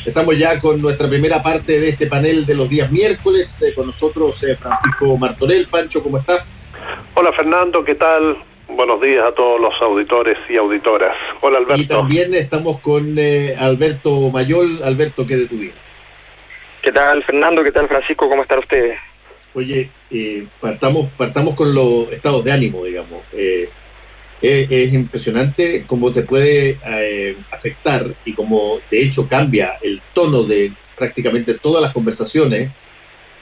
Estamos ya con nuestra primera parte de este panel de los días miércoles. Con nosotros Francisco Martorell. Pancho, ¿cómo estás? Hola Fernando, ¿qué tal? Buenos días a todos los auditores y auditoras. Hola Alberto. Y también estamos con Alberto Mayol. Alberto, ¿qué de tu vida? ¿Qué tal Fernando? ¿Qué tal Francisco? ¿Cómo están ustedes? Oye, partamos con los estados de ánimo, digamos. Es impresionante cómo te puede afectar y cómo de hecho cambia el tono de prácticamente todas las conversaciones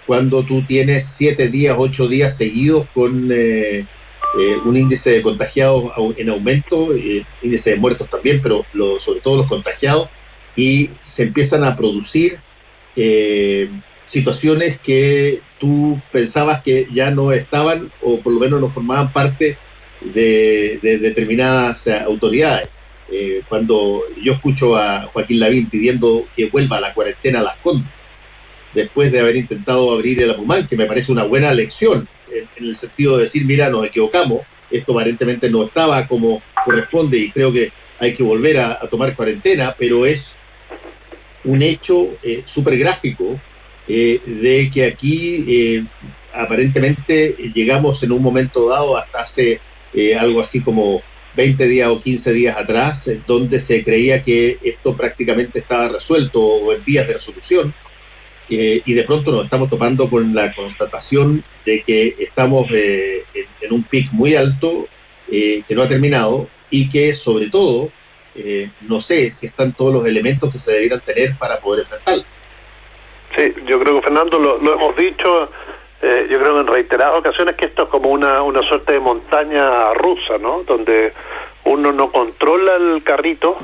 cuando tú tienes 7 días, 8 días seguidos con un índice de contagiados en aumento, índice de muertos también, pero sobre todo los contagiados, y se empiezan a producir situaciones que tú pensabas que ya no estaban o por lo menos no formaban parte de determinadas autoridades. Cuando yo escucho a Joaquín Lavín pidiendo que vuelva a la cuarentena a Las Condes, después de haber intentado abrir el Apumán, que me parece una buena lección, en el sentido de decir, mira, nos equivocamos, esto aparentemente no estaba como corresponde y creo que hay que volver a tomar cuarentena, pero es un hecho súper gráfico de que aquí aparentemente llegamos en un momento dado hasta hace algo así como 20 días o 15 días atrás, donde se creía que esto prácticamente estaba resuelto o en vías de resolución, y de pronto nos estamos topando con la constatación de que estamos en un pic muy alto que no ha terminado y que sobre todo no sé si están todos los elementos que se debieran tener para poder enfrentarlo. Sí, yo creo que Fernando lo hemos dicho, yo creo que en reiteradas ocasiones, que esto es como una suerte de montaña rusa, ¿no? Donde uno no controla el carrito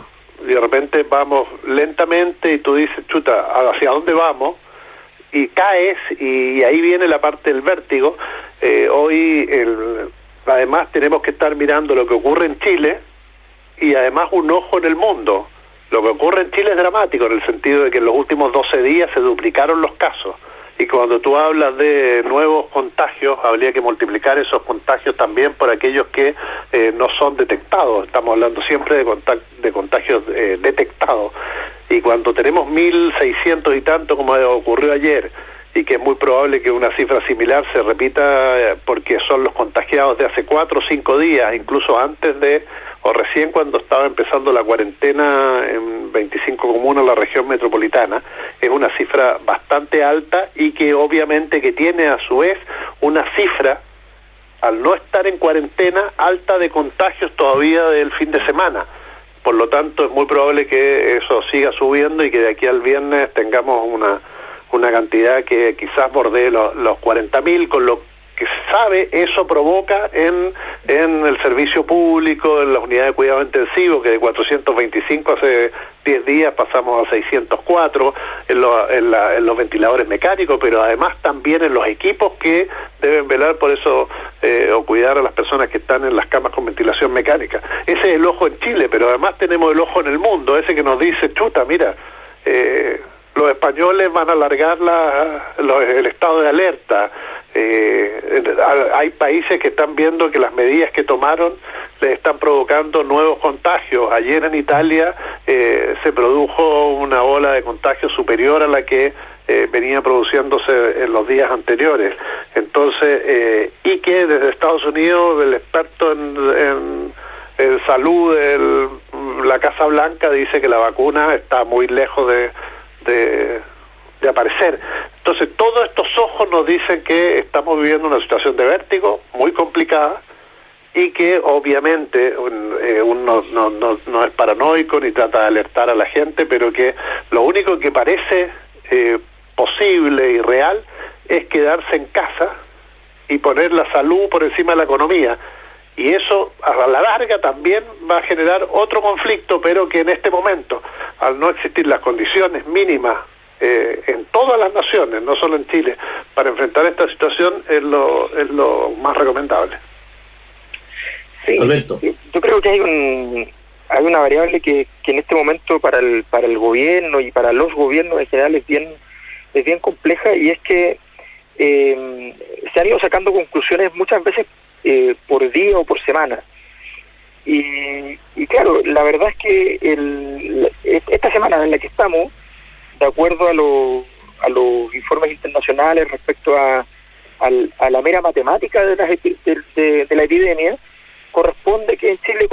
y de repente vamos lentamente y tú dices, chuta, ¿hacia dónde vamos? Y caes y ahí viene la parte del vértigo. Hoy además tenemos que estar mirando lo que ocurre en Chile y además un ojo en el mundo. Lo que ocurre en Chile es dramático en el sentido de que en los últimos 12 días se duplicaron los casos. Y cuando tú hablas de nuevos contagios, habría que multiplicar esos contagios también por aquellos que no son detectados. Estamos hablando siempre de contagios detectados. Y cuando tenemos 1.600 y tanto, como ocurrió ayer, y que es muy probable que una cifra similar se repita porque son los contagiados de hace 4 o 5 días, incluso antes de, o recién cuando estaba empezando la cuarentena en 25 comunas en la región metropolitana, es una cifra bastante alta y que obviamente que tiene a su vez una cifra, al no estar en cuarentena, alta de contagios todavía del fin de semana. Por lo tanto, es muy probable que eso siga subiendo y que de aquí al viernes tengamos una cantidad que quizás bordee los 40.000, con lo que se sabe, eso provoca en el servicio público, en las unidades de cuidado intensivo, que de 425 hace 10 días pasamos a 604, en los ventiladores mecánicos, pero además también en los equipos que deben velar por eso o cuidar a las personas que están en las camas con ventilación mecánica. Ese es el ojo en Chile, pero además tenemos el ojo en el mundo, ese que nos dice, chuta, mira, los españoles van a alargar el estado de alerta. Hay países que están viendo que las medidas que tomaron les están provocando nuevos contagios. Ayer en Italia se produjo una ola de contagios superior a la que venía produciéndose en los días anteriores. Entonces, y que desde Estados Unidos el experto en salud de la Casa Blanca dice que la vacuna está muy lejos de aparecer. Entonces todos estos ojos nos dicen que estamos viviendo una situación de vértigo muy complicada y que obviamente uno no es paranoico ni trata de alertar a la gente, pero que lo único que parece posible y real es quedarse en casa y poner la salud por encima de la economía. Y eso a la larga también va a generar otro conflicto, pero que en este momento, al no existir las condiciones mínimas en todas las naciones, no solo en Chile, para enfrentar esta situación, es lo más recomendable. Sí, Alberto. Yo creo que hay una variable que en este momento para el gobierno y para los gobiernos en general es bien compleja, y es que se han ido sacando conclusiones muchas veces por día o por semana. Y claro, la verdad es que esta semana en la que estamos de acuerdo a los informes internacionales respecto a la mera matemática de la epidemia, corresponde que en Chile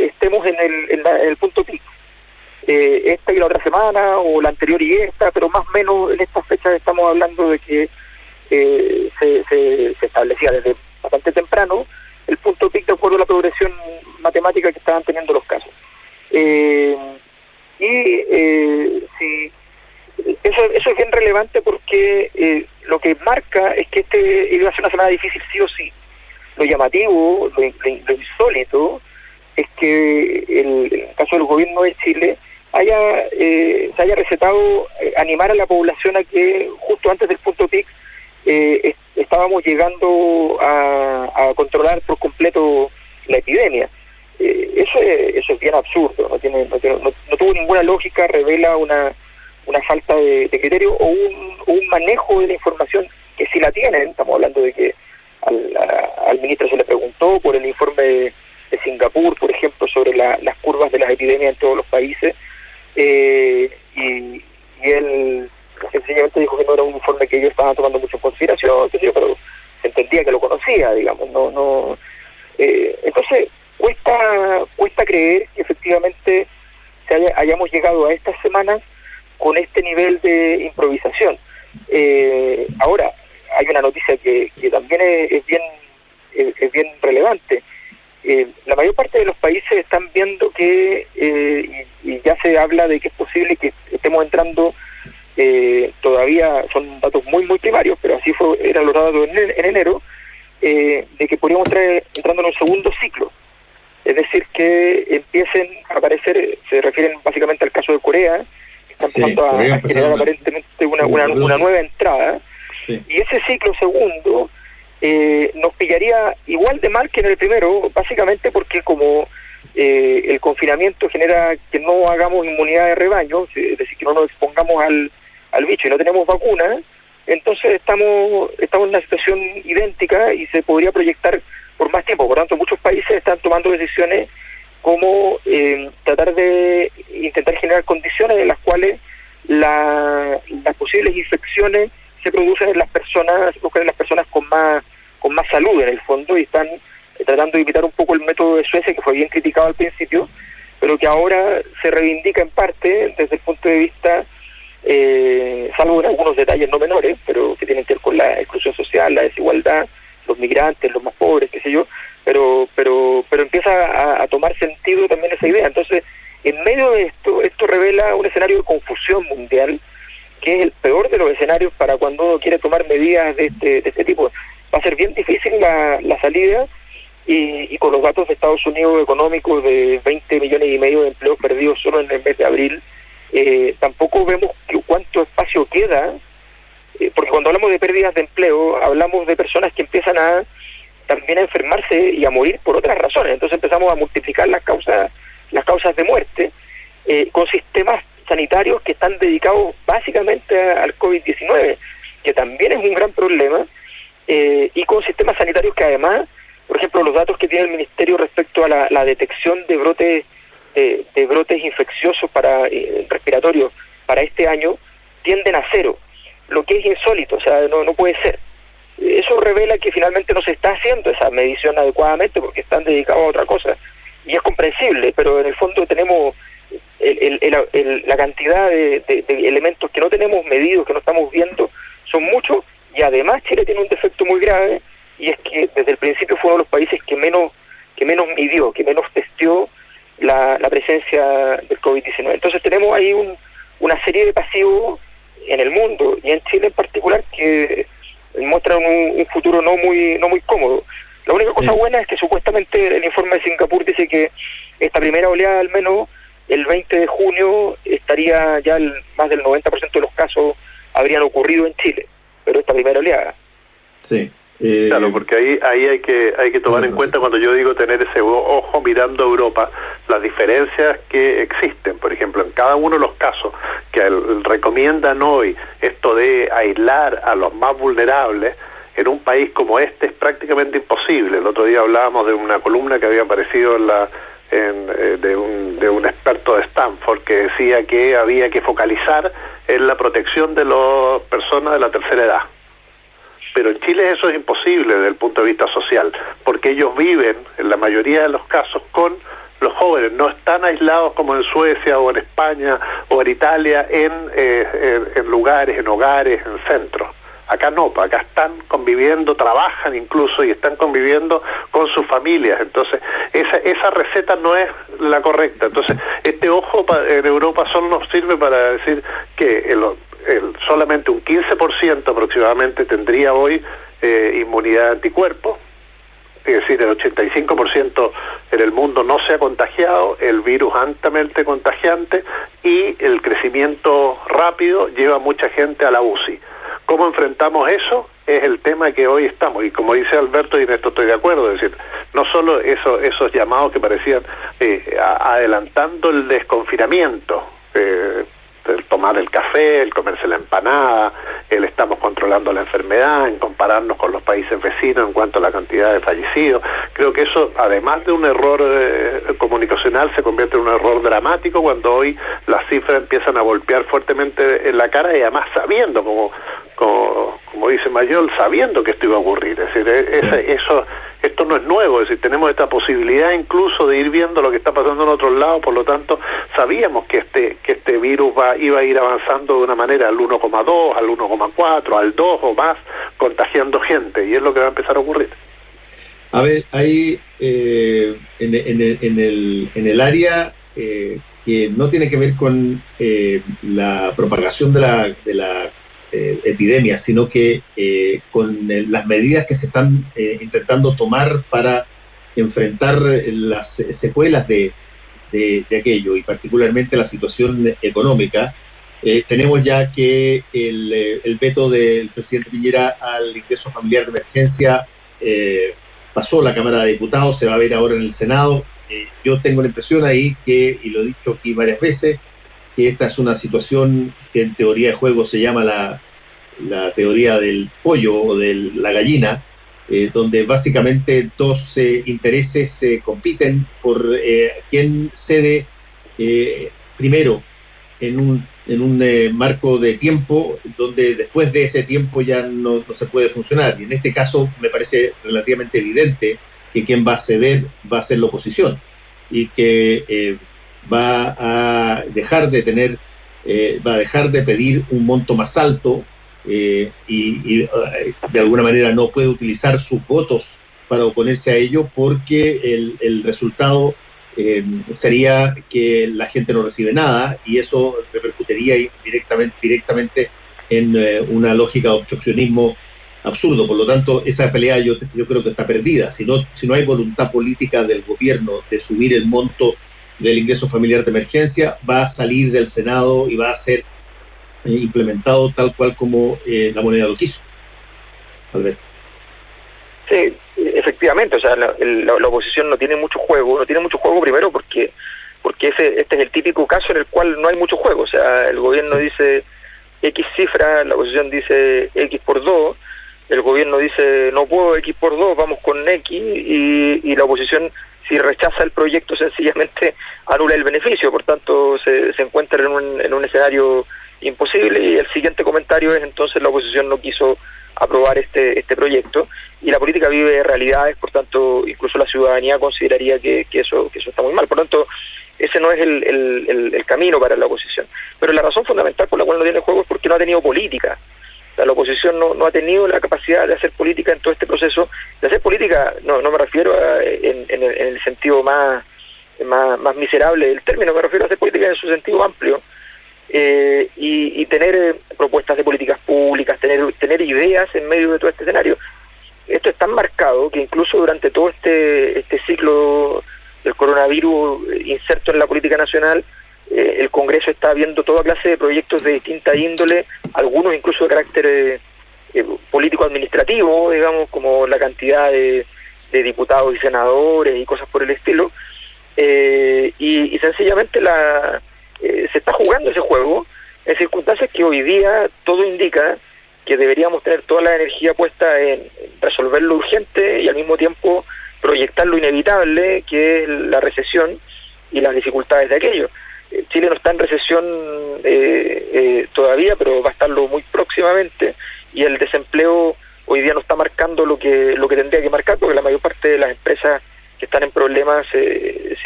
estemos en el punto pico. Esta y la otra semana, o la anterior y esta, pero más o menos en estas fechas estamos hablando de que se establecía desde bastante temprano el punto pico de acuerdo a la progresión matemática que estaban teniendo los casos. Sí, eso es bien relevante porque lo que marca es que iba a ser una semana difícil sí o sí. Lo llamativo, lo insólito, es que el caso del gobierno de Chile se haya recetado animar a la población a que justo antes del punto pic estábamos llegando a controlar por completo la epidemia. Eso es bien absurdo, no tuvo ninguna lógica, revela una falta de criterio o un manejo de la información que sí la tienen. Estamos hablando de que al ministro se le preguntó por el informe de Singapur, por ejemplo, sobre las curvas de las epidemias en todos los países, y él sencillamente dijo que no era un informe que ellos estaban tomando mucho en consideración, pero se entendía que lo conocía, digamos. Entonces cuesta creer que efectivamente hayamos llegado a estas semanas con este nivel de improvisación. Ahora, hay una noticia que también es bien relevante. La mayor parte de los países están viendo que, y ya se habla de que es posible que estemos entrando, todavía son datos muy muy primarios, pero así eran los datos en enero, de que podríamos estar entrando en un segundo ciclo. Es decir, que empiecen a aparecer, se refieren básicamente al caso de Corea, que está empezando a generar aparentemente una nueva entrada. Sí. Y ese ciclo segundo nos pillaría igual de mal que en el primero, básicamente porque como el confinamiento genera que no hagamos inmunidad de rebaño, es decir, que no nos expongamos al bicho y no tenemos vacuna, entonces estamos en una situación idéntica y se podría proyectar por más tiempo. Por tanto, muchos países están tomando decisiones como tratar de intentar generar condiciones en las cuales las posibles infecciones se producen en las personas con más salud en el fondo, y están tratando de imitar un poco el método de Suecia, que fue bien criticado al principio, pero que ahora se reivindica en parte desde el punto de vista, salvo en algunos detalles no menores, pero que tienen que ver con la exclusión social, la desigualdad, los migrantes, los más pobres, qué sé yo, pero empieza a tomar sentido también esa idea. Entonces, en medio de esto revela un escenario de confusión mundial, que es el peor de los escenarios para cuando uno quiere tomar medidas de este tipo. Va a ser bien difícil la salida, y con los datos de Estados Unidos económicos de 20 millones y medio de empleos perdidos solo en el mes de abril, tampoco vemos cuánto espacio queda, porque cuando hablamos de pérdidas de empleo, hablamos de personas que empiezan también a enfermarse y a morir por otras razones. Entonces empezamos a multiplicar las causas de muerte, con sistemas sanitarios que están dedicados básicamente al COVID-19, que también es un gran problema, y con sistemas sanitarios que además, por ejemplo, los datos que tiene el Ministerio respecto a la detección de brotes infecciosos respiratorios para este año tienden a 0, lo que es insólito, o sea, no puede ser. Eso revela que finalmente no se está haciendo esa medición adecuadamente porque están dedicados a otra cosa, y es comprensible, pero en el fondo tenemos la cantidad de elementos que no tenemos medidos, que no estamos viendo, son muchos, y además Chile tiene un defecto muy grave, y es que desde el principio fue uno de los países que menos midió, que menos testeó la presencia del COVID-19. Entonces tenemos ahí una serie de pasivos en el mundo, y en Chile en particular, que muestran un futuro no muy cómodo. La única cosa buena es que supuestamente el informe de Singapur dice que esta primera oleada, al menos el 20 de junio, estaría ya más del 90% de los casos habrían ocurrido en Chile, pero esta primera oleada. Sí. Claro, porque ahí hay que tomar en cuenta, cuando yo digo tener ese ojo mirando a Europa, las diferencias que existen. Por ejemplo, en cada uno de los casos que recomiendan hoy esto de aislar a los más vulnerables, en un país como este es prácticamente imposible. El otro día hablábamos de una columna que había aparecido de un experto de Stanford que decía que había que focalizar en la protección de las personas de la tercera edad. Pero en Chile eso es imposible desde el punto de vista social, porque ellos viven, en la mayoría de los casos, con los jóvenes, no están aislados como en Suecia o en España o en Italia en lugares, en hogares, en centros. Acá no, acá están conviviendo, trabajan incluso y están conviviendo con sus familias. Entonces, esa receta no es la correcta. Entonces, este ojo en Europa solo nos sirve para decir que solamente un 15% aproximadamente tendría hoy inmunidad de anticuerpos. Es decir, el 85% en el mundo no se ha contagiado, el virus altamente contagiante y el crecimiento rápido lleva a mucha gente a la UCI. ¿Cómo enfrentamos eso? Es el tema que hoy estamos, y como dice Alberto, y en esto estoy de acuerdo, es decir, no solo esos llamados que parecían adelantando el desconfinamiento, el tomar el café, el comerse la empanada, el estamos controlando la enfermedad, en compararnos con los países vecinos en cuanto a la cantidad de fallecidos. Creo que eso, además de un error comunicacional, se convierte en un error dramático cuando hoy las cifras empiezan a golpear fuertemente en la cara y además sabiendo, como dice Mayol, sabiendo que esto iba a ocurrir. Es decir, esto no es nuevo, es decir, tenemos esta posibilidad incluso de ir viendo lo que está pasando en otros lados, por lo tanto, sabíamos que este virus iba a ir avanzando de una manera al 1,2, al 1,4, al 2 o más, contagiando gente, y es lo que va a empezar a ocurrir. A ver, ahí en el área que no tiene que ver con la propagación de la epidemia, sino que con las medidas que se están intentando tomar para enfrentar las secuelas de aquello, y particularmente la situación económica. Tenemos ya que el veto del presidente Piñera al ingreso familiar de emergencia pasó la Cámara de Diputados, se va a ver ahora en el Senado. Yo tengo la impresión ahí y lo he dicho aquí varias veces, que esta es una situación que en teoría de juego se llama la teoría del pollo o de la gallina, donde básicamente dos intereses compiten por quién cede primero en un marco de tiempo donde después de ese tiempo ya no se puede funcionar. Y en este caso me parece relativamente evidente que quien va a ceder va a ser la oposición y que va a dejar de pedir un monto más alto y de alguna manera no puede utilizar sus votos para oponerse a ello, porque el resultado sería que la gente no recibe nada, y eso repercutiría directamente en una lógica de obstruccionismo absurdo. Por lo tanto, esa pelea yo creo que está perdida. Si no hay voluntad política del gobierno de subir el monto del ingreso familiar de emergencia, va a salir del Senado y va a ser implementado tal cual como la moneda lo quiso. Alberto. Sí, efectivamente, o sea, la oposición no tiene mucho juego primero porque este es el típico caso en el cual no hay mucho juego. O sea, el gobierno dice X cifra, la oposición dice X por 2, el gobierno dice no puedo X por 2, vamos con X, y la oposición, si rechaza el proyecto, sencillamente anula el beneficio. Por tanto, se encuentra en un escenario imposible, y el siguiente comentario es: entonces la oposición no quiso aprobar este proyecto, y la política vive realidades, por tanto incluso la ciudadanía consideraría que eso está muy mal. Por tanto, ese no es el camino para la oposición. Pero la razón fundamental por la cual no tiene juego es porque no ha tenido política. O sea, la oposición no ha tenido la capacidad de hacer política en todo este proceso. De hacer política, no me refiero en el sentido más miserable del término, me refiero a hacer política en su sentido amplio, y tener propuestas de políticas públicas, tener ideas en medio de todo este escenario. Esto es tan marcado que incluso durante todo este ciclo del coronavirus inserto en la política nacional, el Congreso está viendo toda clase de proyectos de distinta índole, algunos incluso de carácter político-administrativo, digamos, como la cantidad de diputados y senadores y cosas por el estilo, y sencillamente se está jugando ese juego en circunstancias que hoy día todo indica que deberíamos tener toda la energía puesta en resolver lo urgente y al mismo tiempo proyectar lo inevitable, que es la recesión y las dificultades de aquello. Chile no está en recesión todavía, pero va a estarlo muy próximamente, y el desempleo hoy día no está marcando lo que tendría que marcar, porque la mayor parte de las empresas que están en problemas se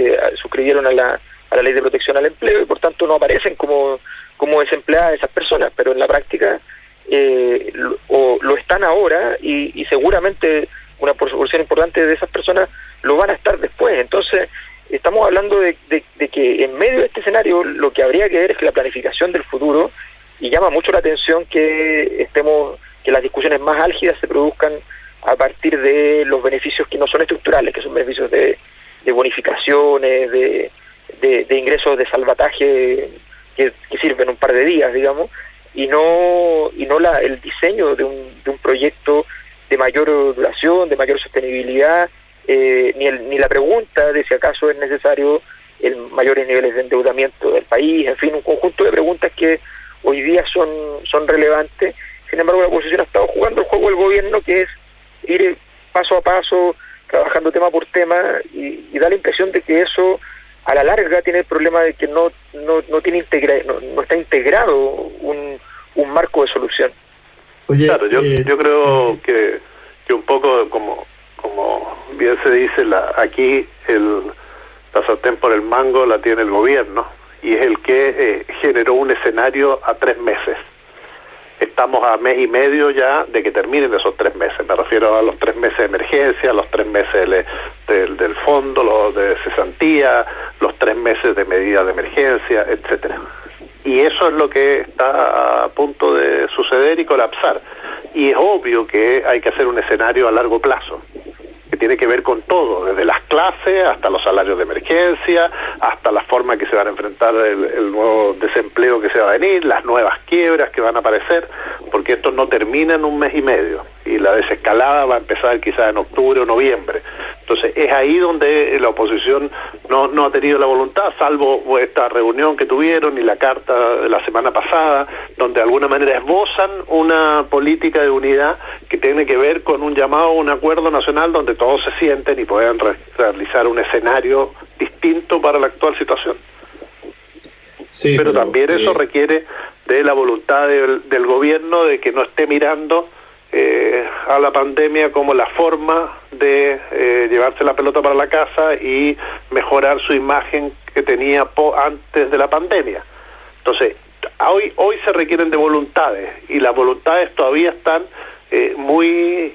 suscribieron a la ley de protección al empleo, y por tanto no aparecen como desempleadas esas personas, pero en la práctica lo están ahora, y seguramente una proporción importante de esas personas lo van a estar después. Entonces estamos hablando de que en medio de este escenario lo que habría que ver es que la planificación del futuro, y llama mucho la atención que las discusiones más álgidas se produzcan a partir de los beneficios que no son estructurales, que son beneficios de bonificaciones, de ingresos de salvataje que sirven un par de días, digamos, y no el diseño de un proyecto de mayor duración, de mayor sostenibilidad, ni la pregunta de si acaso es necesario mayores niveles de endeudamiento del país, en fin, un conjunto de preguntas que hoy día son relevantes. Sin embargo, la oposición ha estado jugando el juego del gobierno, que es ir paso a paso, trabajando tema por tema, y da la impresión de que eso a la larga tiene el problema de que no está integrado un marco de solución. Oye, claro, yo creo que un poco como bien se dice, aquí la sartén por el mango la tiene el gobierno, y es el que generó un escenario a 3 meses. Estamos a mes y medio ya de que terminen esos 3 meses. Me refiero a los 3 meses de emergencia, los 3 meses del fondo, los de cesantía, los 3 meses de medidas de emergencia, etcétera. Y eso es lo que está a punto de suceder y colapsar. Y es obvio que hay que hacer un escenario a largo plazo, que tiene que ver con todo, desde las clases hasta los salarios de emergencia, hasta la forma que se van a enfrentar el nuevo desempleo que se va a venir, las nuevas quiebras que van a aparecer, porque esto no termina en un mes y medio, y la desescalada va a empezar quizás en octubre o noviembre. Entonces es ahí donde la oposición no ha tenido la voluntad, salvo esta reunión que tuvieron y la carta de la semana pasada, donde de alguna manera esbozan una política de unidad que tiene que ver con un llamado a un acuerdo nacional donde todos se sienten y puedan realizar un escenario distinto para la actual situación. Sí, pero también eso requiere de la voluntad del gobierno de que no esté mirando a la pandemia como la forma de llevarse la pelota para la casa y mejorar su imagen que tenía antes de la pandemia. Entonces, hoy se requieren de voluntades, y las voluntades todavía están muy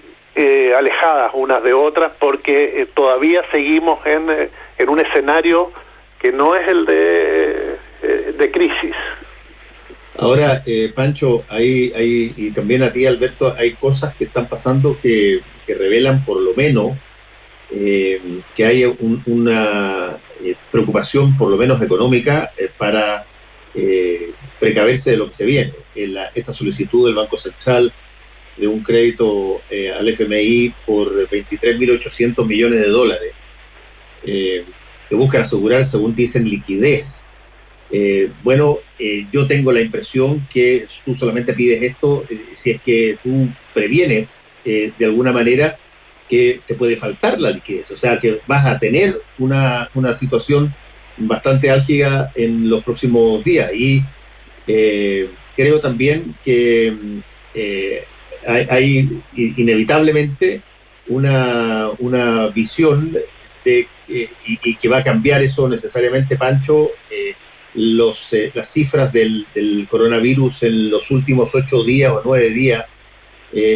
alejadas unas de otras, porque todavía seguimos en un escenario que no es el de crisis. Ahora, Pancho, y también a ti, Alberto, hay cosas que están pasando que revelan por lo menos que hay una preocupación, por lo menos económica, para precaverse de lo que se viene. Esta solicitud del Banco Central de un crédito al FMI por $23.800 millones, que buscan asegurar, según dicen, liquidez. Yo tengo la impresión que tú solamente pides esto si es que tú previenes de alguna manera que te puede faltar la liquidez, o sea que vas a tener una situación bastante álgida en los próximos días, y creo también que hay inevitablemente una visión y que va a cambiar eso necesariamente, Pancho. Las cifras del coronavirus en los últimos 8 días o 9 días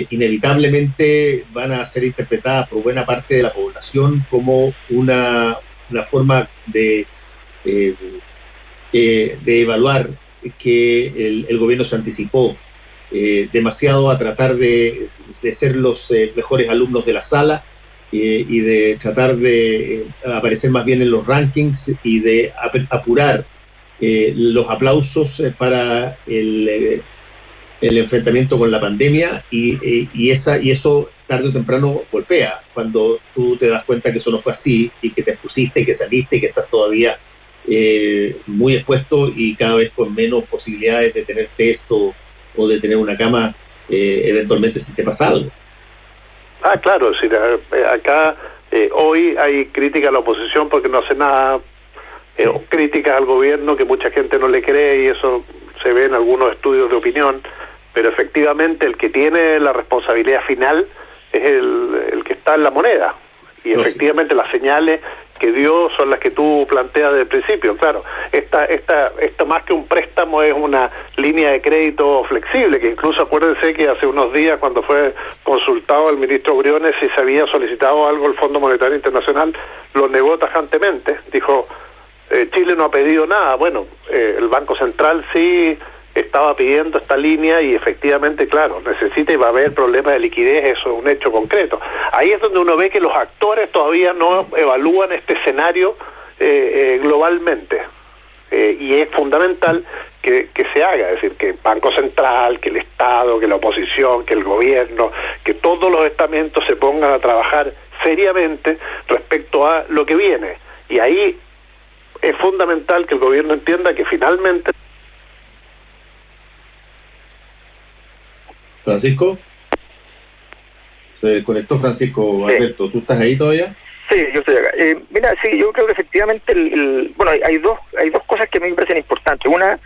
inevitablemente van a ser interpretadas por buena parte de la población como una forma de evaluar que el gobierno se anticipó demasiado a tratar de ser los mejores alumnos de la sala, y de tratar de aparecer más bien en los rankings y de apurar los aplausos para el enfrentamiento con la pandemia, y eso tarde o temprano golpea cuando tú te das cuenta que eso no fue así, y que te expusiste, que saliste, y que estás todavía muy expuesto y cada vez con menos posibilidades de tener test o de tener una cama eventualmente si te pasa algo. Claro, acá Hoy hay crítica a la oposición porque no hace nada, críticas al gobierno que mucha gente no le cree, y eso se ve en algunos estudios de opinión, pero efectivamente el que tiene la responsabilidad final es el que está en la moneda, y efectivamente las señales que dio son las que tú planteas desde el principio. Claro, esto más que un préstamo es una línea de crédito flexible, que incluso acuérdense que hace unos días, cuando fue consultado el ministro Briones si se había solicitado algo el Fondo Monetario Internacional, lo negó tajantemente, dijo Chile no ha pedido nada. Bueno, el Banco Central sí estaba pidiendo esta línea, y efectivamente, claro, necesita y va a haber problemas de liquidez, eso es un hecho concreto. Ahí es donde uno ve que los actores todavía no evalúan este escenario globalmente, y es fundamental que se haga, es decir, que el Banco Central, que el Estado, que la oposición, que el gobierno, que todos los estamentos se pongan a trabajar seriamente respecto a lo que viene, y ahí es fundamental que el gobierno entienda que finalmente... Francisco, se desconectó Francisco. Sí. Alberto, ¿tú estás ahí todavía? Sí, yo estoy acá. Mira, sí, yo creo que efectivamente bueno, hay dos cosas que a mí me parecen importantes. Una,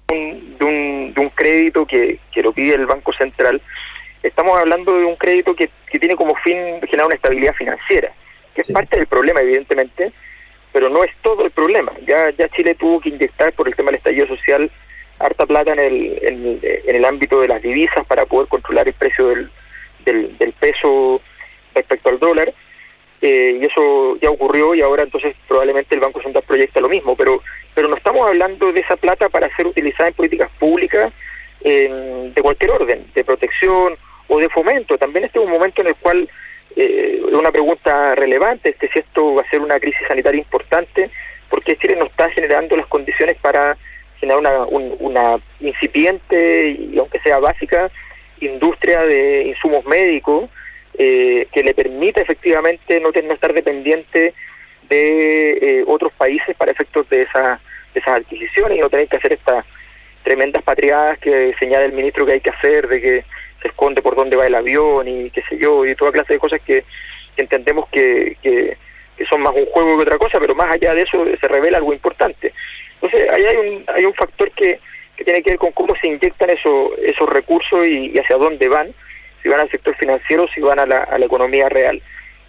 de un crédito que lo pide el Banco Central. Estamos hablando de un crédito que tiene como fin generar una estabilidad financiera, que es parte del problema, evidentemente, pero no es todo el problema. Ya Chile tuvo que inyectar, por el tema del estallido social, harta plata en el ámbito de las divisas para poder controlar el precio del peso respecto al dólar, y eso ya ocurrió, y ahora entonces probablemente el Banco Central proyecta lo mismo, pero no estamos hablando de esa plata para ser utilizada en políticas públicas de cualquier orden, de protección o de fomento. También este es un momento en el cual una pregunta relevante es que si esto va a ser una crisis sanitaria importante, porque Chile no está generando las condiciones para generar una incipiente, y aunque sea básica, industria de insumos médicos que le permita efectivamente no estar dependiente de otros países para efectos de esas adquisiciones, y no tener que hacer estas tremendas patriadas que señala el ministro que hay que hacer, de que se esconde por dónde va el avión y qué sé yo, y toda clase de cosas que entendemos que son más un juego que otra cosa, pero más allá de eso se revela algo importante. Entonces, ahí hay un factor que tiene que ver con cómo se inyectan esos recursos y hacia dónde van, si van al sector financiero, si van a la economía real.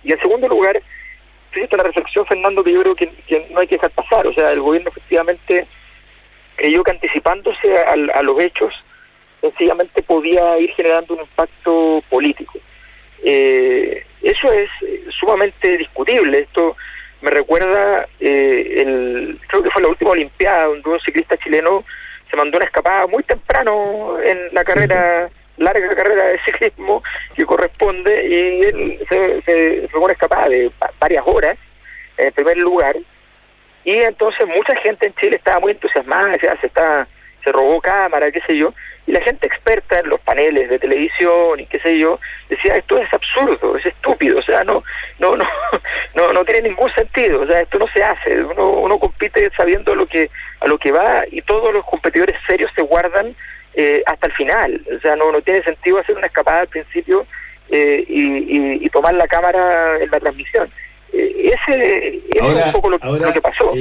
Y en segundo lugar, fíjate la reflexión, Fernando, que yo creo que no hay que dejar pasar. O sea, el gobierno efectivamente creyó que anticipándose a los hechos, sencillamente podía ir generando un impacto político. Eso es sumamente discutible. Esto me recuerda, creo que fue la última Olimpiada, donde un ciclista chileno se mandó una escapada muy temprano en la larga carrera de ciclismo que corresponde, y él se fue una escapada de varias horas en primer lugar, y entonces mucha gente en Chile estaba muy entusiasmada, decía, se robó cámara, qué sé yo, y la gente experta en los paneles de televisión y qué sé yo, decía, esto es absurdo, es estúpido, o sea, no tiene ningún sentido, o sea, esto no se hace, uno compite sabiendo a lo que va, y todos los competidores serios se guardan hasta el final, o sea, no tiene sentido hacer una escapada al principio y tomar la cámara en la transmisión. Ese es un poco lo que pasó.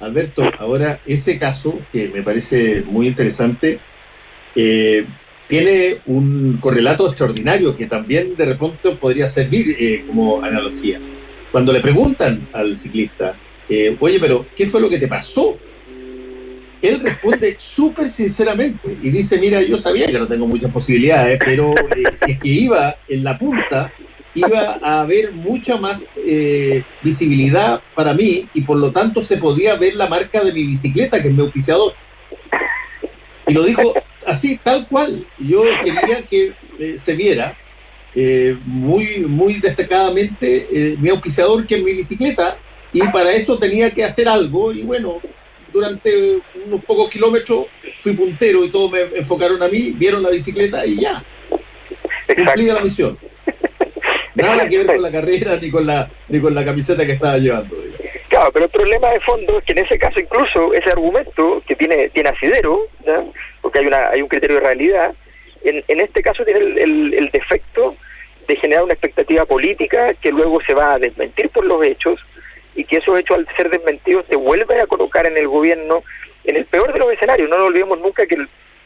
Alberto, ahora ese caso, que me parece muy interesante, tiene un correlato extraordinario que también de repente podría servir como analogía. Cuando le preguntan al ciclista, oye, pero ¿qué fue lo que te pasó? Él responde súper sinceramente y dice, mira, yo sabía que no tengo muchas posibilidades, pero si es que iba en la punta, iba a haber mucha más visibilidad para mí, y por lo tanto se podía ver la marca de mi bicicleta, que es mi auspiciador. Y lo dijo así, tal cual. Yo quería que se viera muy, muy destacadamente mi auspiciador, que es mi bicicleta, y para eso tenía que hacer algo, y bueno, durante unos pocos kilómetros fui puntero y todos me enfocaron a mí, vieron la bicicleta y ya. Cumplida la misión. Nada que ver con la carrera ni con la camiseta que estaba llevando. Claro, pero el problema de fondo es que en ese caso incluso ese argumento que tiene asidero, ¿ya? Porque hay un criterio de realidad, en este caso tiene el defecto generar una expectativa política que luego se va a desmentir por los hechos, y que esos hechos, al ser desmentidos, te vuelven a colocar en el gobierno en el peor de los escenarios. No nos olvidemos nunca que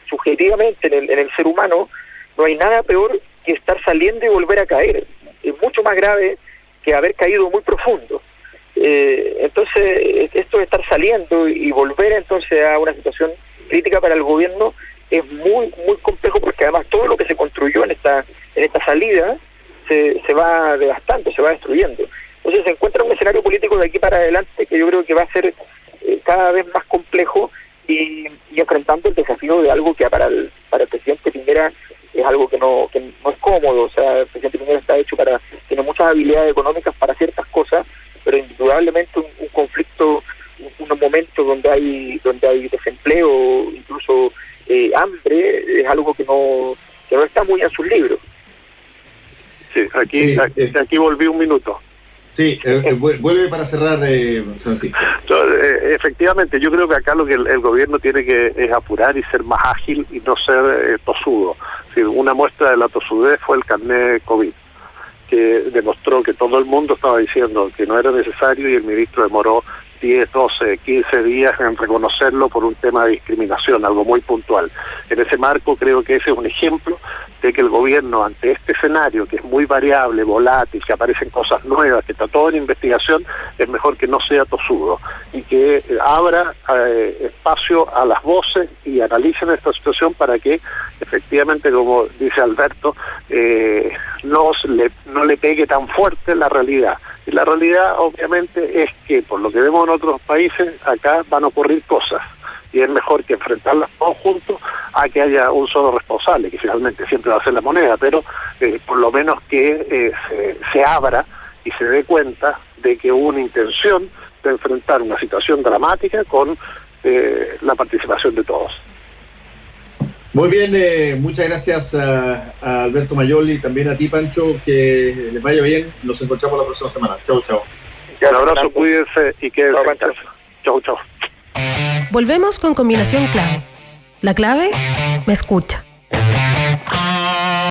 subjetivamente en el ser humano no hay nada peor que estar saliendo y volver a caer. Es mucho más grave que haber caído muy profundo. Entonces, esto de estar saliendo y volver entonces a una situación crítica para el gobierno es muy muy complejo, porque además todo lo que se construyó en esta salida se va devastando, se va destruyendo. Entonces se encuentra un escenario político de aquí para adelante que yo creo que va a ser cada vez más complejo, y enfrentando el desafío de algo que para el presidente Piñera es algo que no es cómodo. O sea, el presidente Piñera está hecho tiene muchas habilidades económicas para ciertas cosas, pero indudablemente un conflicto, unos momentos donde hay desempleo, incluso hambre, es algo que no está muy en sus libros. Sí, aquí volví un minuto. Sí, vuelve para cerrar, Francisco. Efectivamente, yo creo que acá lo que el gobierno tiene que es apurar y ser más ágil y no ser tosudo. Sí, una muestra de la tosudez fue el carnet COVID, que demostró que todo el mundo estaba diciendo que no era necesario, y el ministro demoró 10, 12, 15 días en reconocerlo por un tema de discriminación, algo muy puntual. En ese marco creo que ese es un ejemplo de que el gobierno, ante este escenario que es muy variable, volátil, que aparecen cosas nuevas, que está todo en investigación, es mejor que no sea tosudo y que abra espacio a las voces y analicen esta situación para que efectivamente, como dice Alberto, no le pegue tan fuerte la realidad. Y la realidad obviamente es que, por lo que vemos en otros países, acá van a ocurrir cosas, y es mejor que enfrentarlas todos juntos a que haya un solo responsable, que finalmente siempre va a ser la moneda, pero por lo menos que se abra y se dé cuenta de que hubo una intención de enfrentar una situación dramática con la participación de todos. Muy bien, muchas gracias a Alberto Mayoli, también a ti, Pancho, que les vaya bien. Nos encontramos la próxima semana. Chau. Un abrazo, cuídense y quédense en casa. Chau. Volvemos con Combinación Clave. La clave me escucha.